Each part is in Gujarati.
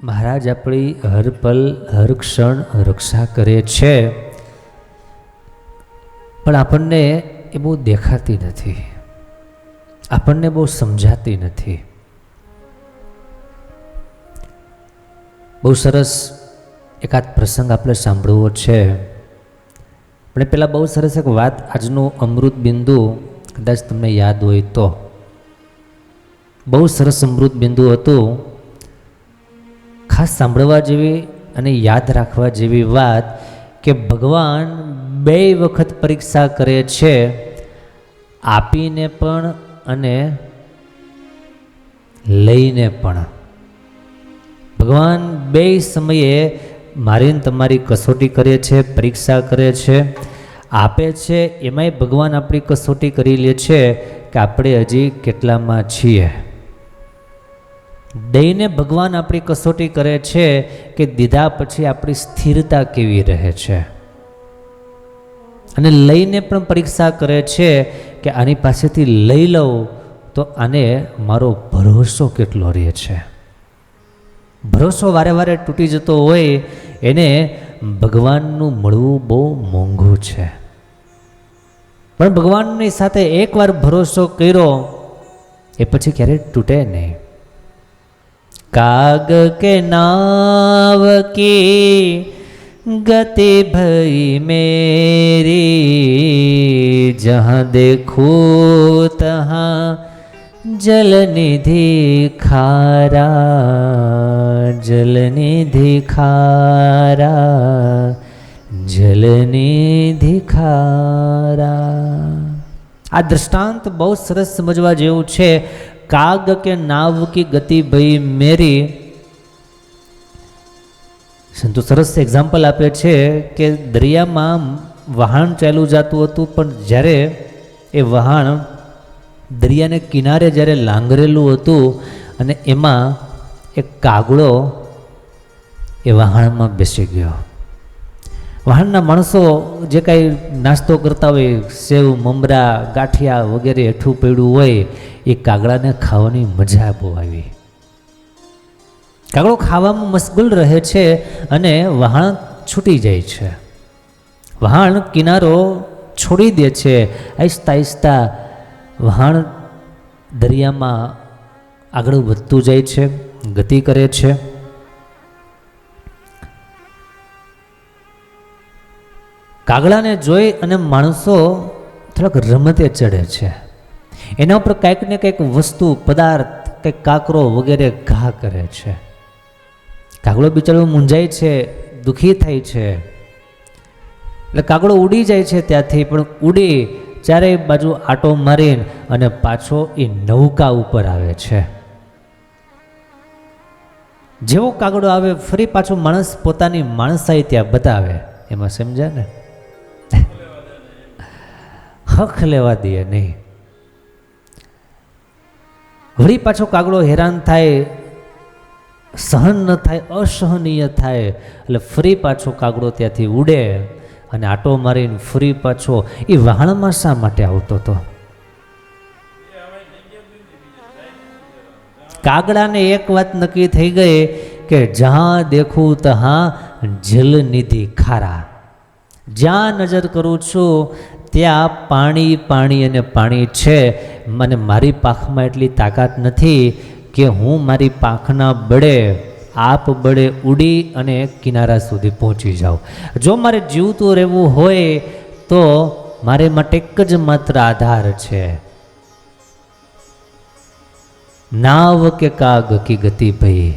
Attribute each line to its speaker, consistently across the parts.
Speaker 1: મહારાજ આપણી હર પલ હર ક્ષણ રક્ષા કરે છે, પણ આપણને એ બહુ દેખાતી નથી, આપણને બહુ સમજાતી નથી. બહુ સરસ એકાદ પ્રસંગ આપણે સાંભળવો છે, પણ પહેલાં બહુ સરસ એક વાત, આજનું અમૃત બિંદુ કદાચ તમને યાદ હોય તો, બહુ સરસ અમૃત બિંદુ હતું. ખાસ સાંભળવા જેવી અને યાદ રાખવા જેવી વાત કે ભગવાન 2 વખત પરીક્ષા કરે છે, આપીને પણ અને લઈને પણ. ભગવાન 2 સમયે મારીને તમારી કસોટી કરે છે, પરીક્ષા કરે છે. આપે છે એમાંય ભગવાન આપણી કસોટી કરી લે છે કે આપણે હજી કેટલામાં છીએ. દઈને ભગવાન આપણી કસોટી કરે છે કે દીધા પછી આપણી સ્થિરતા કેવી રહે છે. અને લઈને પણ પરીક્ષા કરે છે કે આની પાસેથી લઈ લઉં તો આને મારો ભરોસો કેટલો રહે છે. ભરોસો વારે વારે તૂટી જતો હોય એને ભગવાનનું મળવું બહુ મોંઘું છે. પણ ભગવાનની સાથે એકવાર ભરોસો કર્યો એ પછી ક્યારેય તૂટે નહીં. काग के नाव की गति भई मेरी, जहाँ देखूं तहाँ जलनिधि खारा, जलनिधि खारा, जलनिधि खारा. આ દ્રષ્ટાંત બહુ સરસ સમજવા જેવું છે. काग के नाव की गति भई मेरी. સંતો સરસ એક્ઝામ્પલ આપે છે કે દરિયામાં વહાણ ચાલ્યું જતું હતું, પણ જ્યારે એ વહાણ દરિયાને કિનારે જ્યારે લાંગરેલું હતું અને એમાં એક કાગડો એ વહાણમાં બેસી ગયો. વહાણના માણસો જે કાંઈ નાસ્તો કરતા હોય, સેવ મમરા ગાંઠિયા વગેરે હેઠું પડ્યું હોય, એ કાગડાને ખાવાની મજા બહુ આવી. કાગડો ખાવામાં મશગુલ રહે છે અને વહાણ છૂટી જાય છે. વહાણ કિનારો છોડી દે છે. આહિસ્તા આહિસ્તા વહાણ દરિયામાં આગળ વધતું જાય છે, ગતિ કરે છે. કાગડાને જોઈ અને માણસો થોડાક રમતે ચડે છે. એના ઉપર કંઈક ને કંઈક વસ્તુ પદાર્થ, કંઈક કાંકરો વગેરે ઘા કરે છે. કાગડો બિચારો મૂંઝાય છે, દુઃખી થાય છે. એટલે કાગડો ઉડી જાય છે ત્યાંથી, પણ ઉડી ચારેય બાજુ આટો મારીને અને પાછો એ નૌકા ઉપર આવે છે. જેવો કાગડો આવે ફરી પાછો માણસ પોતાની માણસાઈ ત્યાં બતાવે. એમાં સમજ્યા ને, હક લેવા દે નહીં. વળી પાછો કાગડો હેરાન થાય, સહન ન થાય, અસહનીય થાય, એટલે ફરી પાછો કાગડો ત્યાંથી ઉડે અને આટો મારીને ફરી પાછો એ વહાણમાં શા માટે આવતો હતો? કાગડાને એક વાત નક્કી થઈ ગઈ કે જ્યાં દેખું તહાં જલનિધિ ખારા. જ્યાં નજર કરું છું ત્યાં પાણી પાણી અને પાણી છે. મને મારી પાંખમાં એટલી તાકાત નથી કે હું મારી પાંખના બળે, આપ બળે ઉડી અને કિનારા સુધી પહોંચી જાઉં. જો મારે જીવતું રહેવું હોય તો મારે માટે એક જ માત્ર આધાર છે, નાવ કે કાગ કી ગતિ ભઈ.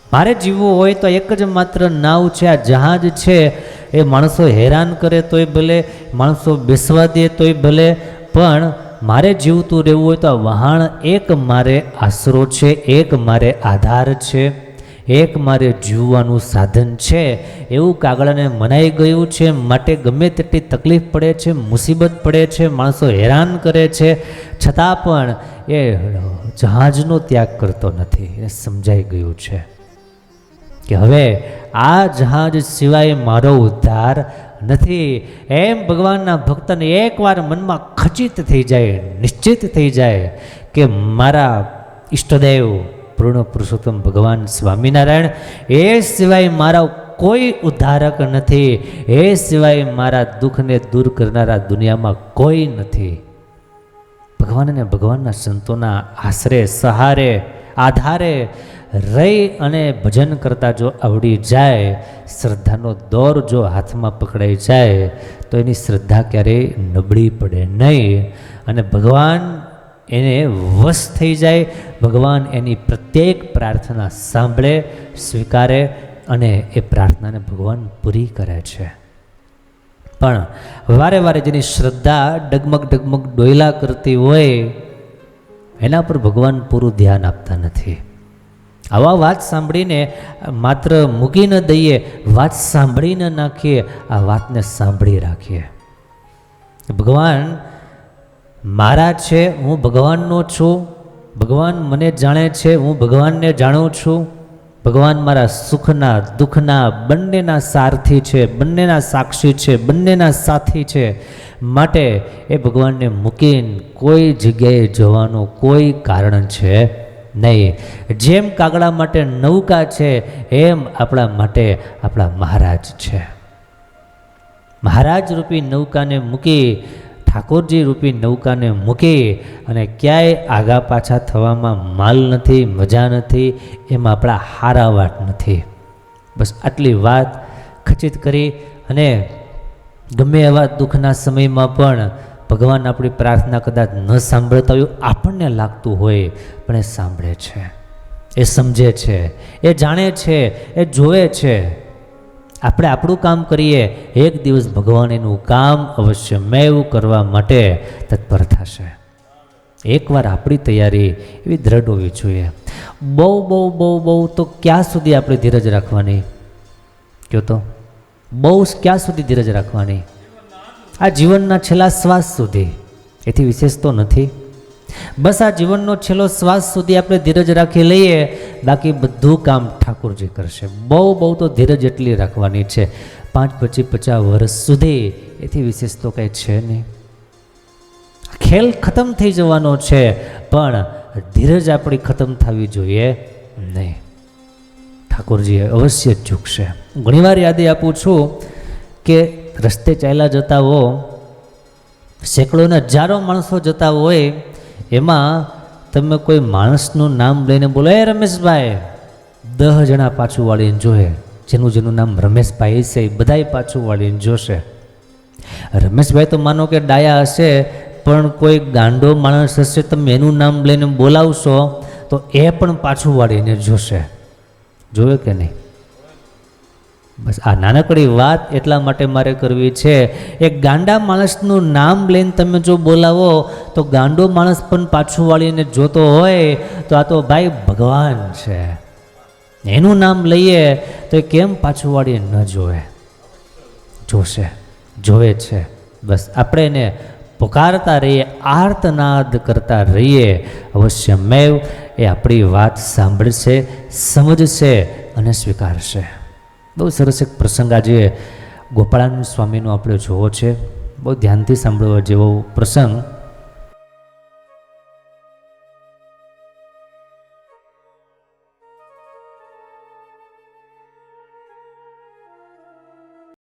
Speaker 1: મારે જીવવું હોય તો એક જ માત્ર નાવ છે, આ જહાજ છે. એ માણસો હેરાન કરે તોય ભલે, માણસો બેસવા દે તોય ભલે, પણ મારે જીવતું રહેવું હોય તો આ વહાણ એક મારે આશરો છે, એક મારે આધાર છે, એક મારે જીવવાનું સાધન છે. એવું કાગડાને મનાઈ ગયું છે. માટે ગમે તેટલી તકલીફ પડે છે, મુસીબત પડે છે, માણસો હેરાન કરે છે, છતાં પણ એ જહાજનો ત્યાગ કરતો નથી. એ સમજાઈ ગયું છે કે હવે આ જહાજ સિવાય મારો ઉદ્ધાર નથી. એમ ભગવાનના ભક્તને એકવાર મનમાં ખચિત થઈ જાય, નિશ્ચિત થઈ જાય કે મારા ઈષ્ટદેવ પૂર્ણ પુરુષોત્તમ ભગવાન સ્વામિનારાયણ, એ સિવાય મારા કોઈ ઉદ્ધારક નથી, એ સિવાય મારા દુઃખને દૂર કરનારા દુનિયામાં કોઈ નથી. ભગવાન અને ભગવાનના સંતોના આશરે, સહારે, આધારે રહી અને ભજન કરતા જો આવડી જાય, શ્રદ્ધાનો દોર જો હાથમાં પકડાઈ જાય, તો એની શ્રદ્ધા ક્યારેય નબળી પડે નહીં અને ભગવાન એને વશ થઈ જાય. ભગવાન એની પ્રત્યેક પ્રાર્થના સાંભળે, સ્વીકારે અને એ પ્રાર્થનાને ભગવાન પૂરી કરે છે. પણ વારે વારે જેની શ્રદ્ધા ડગમગ ડગમગ ડોયલા કરતી હોય, એના પર ભગવાન પૂરું ધ્યાન આપતા નથી. આવા વાત સાંભળીને માત્ર મૂકી ન દઈએ, વાત સાંભળી ન નાખીએ, આ વાતને સાંભળી રાખીએ. ભગવાન મારા છે, હું ભગવાનનો છું, ભગવાન મને જાણે છે, હું ભગવાનને જાણું છું. ભગવાન મારા સુખના દુઃખના બંનેના સારથી છે, બંનેના સાક્ષી છે, બંનેના સાથી છે. માટે એ ભગવાનને મૂકીને કોઈ જગ્યાએ જવાનું કોઈ કારણ છે નહીં. જેમ કાગડા માટે નૌકા છે, એમ આપણા માટે આપણા મહારાજ છે. મહારાજ રૂપી નૌકાને મૂકી, ઠાકોરજી રૂપી નૌકાને મૂકી અને ક્યાંય આગા પાછા થવામાં માલ નથી, મજા નથી, એમાં આપણા હારા વાટ નથી. બસ આટલી વાત ખચિત કરી અને ગમે એવા દુઃખના સમયમાં પણ ભગવાન આપણી પ્રાર્થના કદાચ ન સાંભળતા હોય, આપણને લાગતું હોય, પણ એ સાંભળે છે, એ સમજે છે, એ જાણે છે, એ જોવે છે. આપણે આપણું કામ કરીએ, એક દિવસ ભગવાન એનું કામ અવશ્યમેવ કરવા માટે તત્પર થશે. એકવાર આપણી તૈયારી એવી દ્રઢ હોવી જોઈએ. બહુ બહુ બહુ બહુ તો ક્યાં સુધી આપણે ધીરજ રાખવાની? કહો તો, બહુ ક્યાં સુધી ધીરજ રાખવાની? આ જીવનના છેલ્લા શ્વાસ સુધી, એથી વિશેષ તો નથી. બસ આ જીવનનો છેલ્લો શ્વાસ સુધી આપણે ધીરજ રાખી લઈએ, બાકી બધું કામ ઠાકોરજી કરશે. બહુ બહુ તો ધીરજ એટલી રાખવાની છે, 5-50 વર્ષ સુધી, એથી વિશેષ તો કંઈ છે નહીં. ખેલ ખતમ થઈ જવાનો છે, પણ ધીરજ આપણી ખતમ થવી જોઈએ નહીં. ઠાકોરજી અવશ્ય ઝૂકશે. ઘણીવાર યાદી આપું છું કે રસ્તે ચાલ્યા જતા હો, સેંકડોને હજારો માણસો જતા હોય, એમાં તમે કોઈ માણસનું નામ લઈને બોલો, એ રમેશભાઈ, 10 જણા પાછું વાળીને જોએ. જેનું નામ રમેશભાઈ છે, એ બધાય પાછું વાળીને જોશે. રમેશભાઈ તો માનો કે ડાયા હશે, પણ કોઈ ગાંડો માણસ હશે, તમે એનું નામ લઈને બોલાવશો તો એ પણ પાછું વાળીને જોશે. જોયું કે નહીં? બસ આ નાનકડી વાત એટલા માટે મારે કરવી છે. એક ગાંડા માણસનું નામ લઈને તમે જો બોલાવો તો ગાંડો માણસ પણ પાછું વાળીને જોતો હોય, તો આ તો ભાઈ ભગવાન છે, એનું નામ લઈએ તો એ કેમ પાછું વાળીને ન જોવે? જોશે, જોવે છે. બસ આપણે એને પુકારતા રહીએ, આર્તનાદ કરતા રહીએ, અવશ્યમેવ એ આપણી વાત સાંભળશે, સમજશે અને સ્વીકારશે. બહુ સરસ એક પ્રસંગ આજે ગોપાળાનંદ સ્વામીનો આપણે જોવો છે. બહુ ધ્યાનથી સાંભળવા જેવો પ્રસંગ.